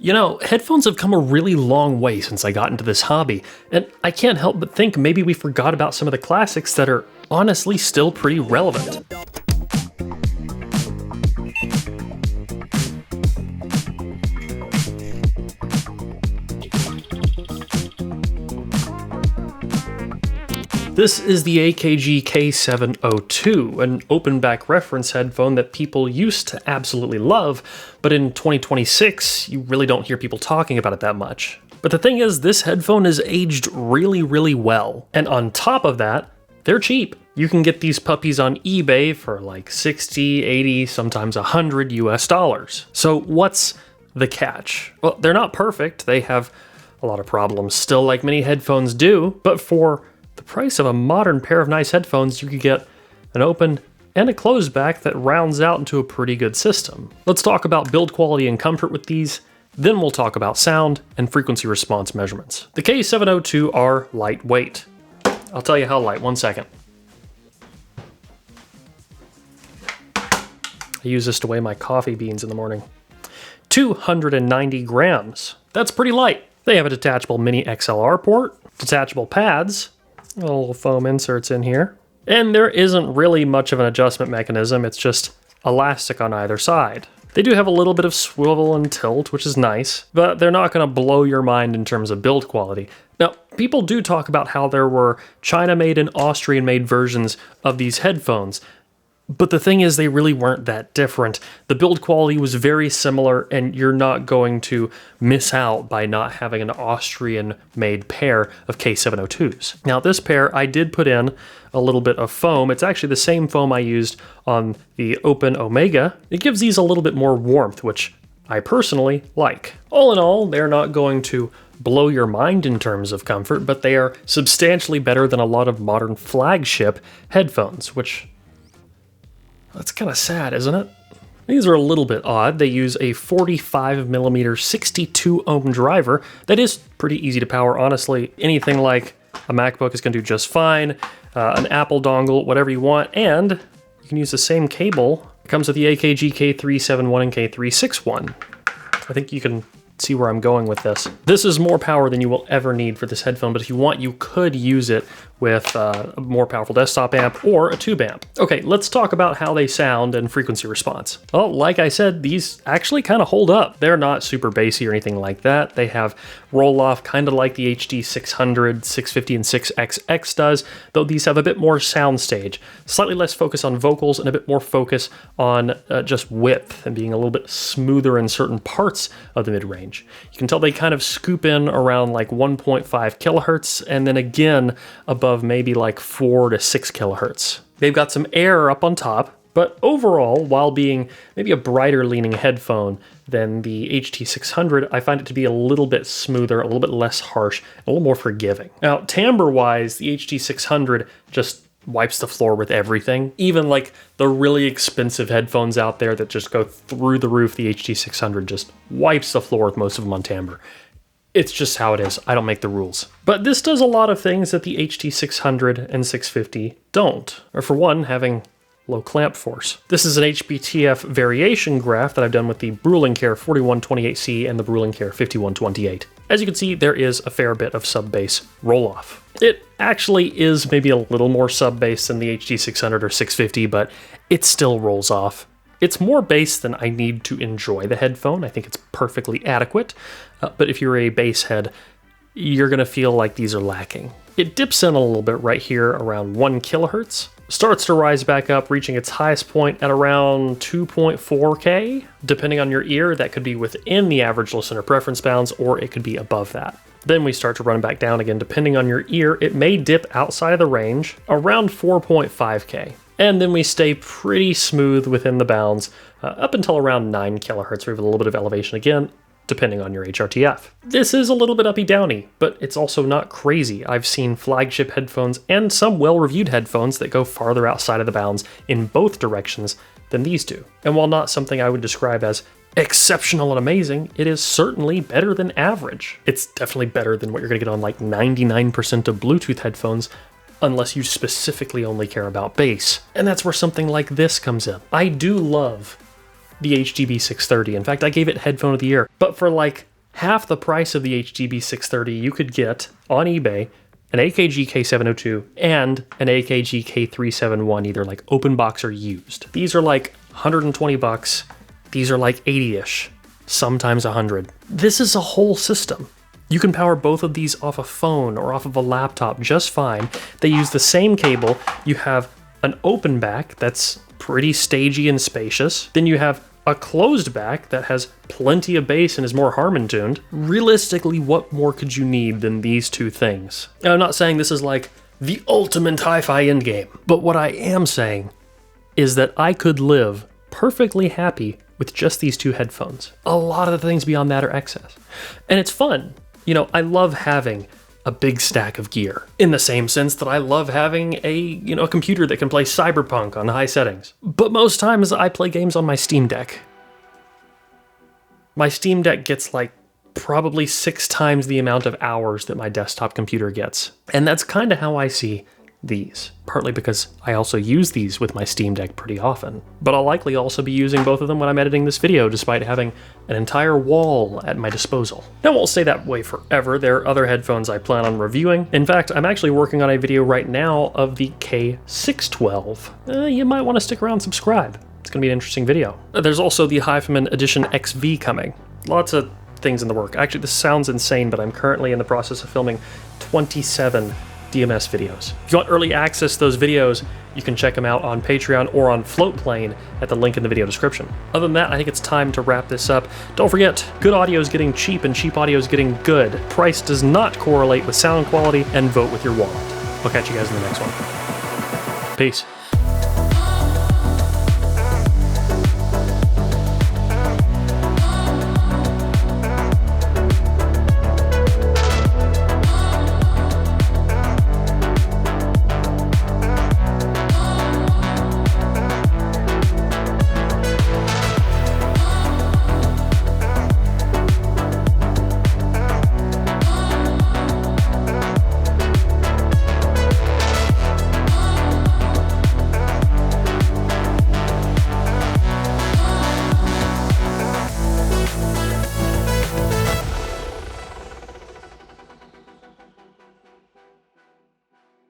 You know, headphones have come a really long way since I got into this hobby, and I can't help but think maybe we forgot about some of the classics that are honestly still pretty relevant. This is the AKG K702, an open back reference headphone that people used to absolutely love, but in 2026, you really don't hear people talking about it that much. But the thing is, this headphone is aged really well. And on top of that, they're cheap. You can get these puppies on eBay for like 60, 80, sometimes 100 US dollars. So what's the catch? Well, they're not perfect. They have a lot of problems still, like many headphones do, but for the price of a modern pair of nice headphones, you could get an open and a closed back that rounds out into a pretty good system. Let's talk about build quality and comfort with these, then we'll talk about sound and frequency response measurements. The K702 are lightweight. I'll tell you how light, 1 second. I use this to weigh my coffee beans in the morning. 290 grams. That's pretty light. They have a detachable mini XLR port, detachable pads, little foam inserts in here, and there isn't really much of an adjustment mechanism, it's just elastic on either side. They do have a little bit of swivel and tilt, which is nice, but they're not going to blow your mind in terms of build quality. Now, people do talk about how there were China-made and Austrian-made versions of these headphones, but the thing is, they really weren't that different. The build quality was very similar, and you're not going to miss out by not having an Austrian-made pair of K702s. Now, this pair, I did put in a little bit of foam. It's actually the same foam I used on the Open Omega. It gives these a little bit more warmth, which I personally like. All in all, they're not going to blow your mind in terms of comfort, but they are substantially better than a lot of modern flagship headphones, which that's kind of sad, isn't it? These are a little bit odd. They use a 45mm 62 ohm driver that is pretty easy to power, honestly. Anything like a MacBook is going to do just fine, an Apple dongle, whatever you want, and you can use the same cable. It comes with the AKG K371 and K361. I think you can see where I'm going with this. This is more power than you will ever need for this headphone, but if you want, you could use it with a more powerful desktop amp or a tube amp. Okay, let's talk about how they sound and frequency response. Well, like I said, these actually kind of hold up. They're not super bassy or anything like that. They have roll-off kind of like the HD 600, 650, and 6XX does, though these have a bit more soundstage, slightly less focus on vocals and a bit more focus on just width and being a little bit smoother in certain parts of the mid-range. You can tell they kind of scoop in around like 1.5 kilohertz and then again above maybe like 4 to 6 kilohertz. They've got some air up on top, but overall, while being maybe a brighter leaning headphone than the HT600, I find it to be a little bit smoother, a little bit less harsh, a little more forgiving. Now, timbre-wise, the HT600 just wipes the floor with everything. Even like the really expensive headphones out there that just go through the roof, the HT600 just wipes the floor with most of them on timbre. It's just how it is. I don't make the rules. But this does a lot of things that the HT600 and 650 don't. Or for one, having low clamp force. This is an HBTF variation graph that I've done with the Brüel & Kjær 4128C and the Brüel & Kjær 5128. As you can see, there is a fair bit of sub-bass roll-off. It actually is maybe a little more sub-bass than the HT600 or 650, but it still rolls off. It's more bass than I need to enjoy the headphone. I think it's perfectly adequate, but if you're a bass head, you're gonna feel like these are lacking. It dips in a little bit right here around 1 kilohertz, starts to rise back up, reaching its highest point at around 2.4K. Depending on your ear, that could be within the average listener preference bounds, or it could be above that. Then we start to run back down again. Depending on your ear, it may dip outside of the range, around 4.5K. And then we stay pretty smooth within the bounds up until around 9 kilohertz, with a little bit of elevation again, depending on your HRTF. This is a little bit uppy-downy, but it's also not crazy. I've seen flagship headphones and some well-reviewed headphones that go farther outside of the bounds in both directions than these do. And while not something I would describe as exceptional and amazing, it is certainly better than average. It's definitely better than what you're gonna get on like 99% of Bluetooth headphones, unless you specifically only care about bass. And that's where something like this comes in. I do love the HDB 630. In fact, I gave it Headphone of the Year, but for like half the price of the HDB 630, you could get on eBay an AKG K702 and an AKG K371, either like open box or used. These are like 120 bucks. These are like 80-ish, sometimes 100. This is a whole system. You can power both of these off a phone or off of a laptop just fine. They use the same cable. You have an open back that's pretty stagey and spacious. Then you have a closed back that has plenty of bass and is more Harman tuned. Realistically, what more could you need than these two things? Now, I'm not saying this is like the ultimate hi-fi endgame, but what I am saying is that I could live perfectly happy with just these two headphones. A lot of the things beyond that are excess. And it's fun. You know, I love having a big stack of gear, in the same sense that I love having a computer that can play Cyberpunk on high settings. But most times I play games on my Steam Deck. My Steam Deck gets like probably 6 times the amount of hours that my desktop computer gets. And that's kind of how I see these, partly because I also use these with my Steam Deck pretty often. But I'll likely also be using both of them when I'm editing this video, despite having an entire wall at my disposal. Now, it won't stay that way forever. There are other headphones I plan on reviewing. In fact, I'm actually working on a video right now of the K612. You might want to stick around and subscribe. It's going to be an interesting video. There's also the HiFiMan Edition XV coming. Lots of things in the work. Actually, this sounds insane, but I'm currently in the process of filming 27 DMS videos. If you want early access to those videos, you can check them out on Patreon or on Floatplane at the link in the video description. Other than that, I think it's time to wrap this up. Don't forget, good audio is getting cheap and cheap audio is getting good. Price does not correlate with sound quality, and vote with your wallet. I'll catch you guys in the next one. Peace.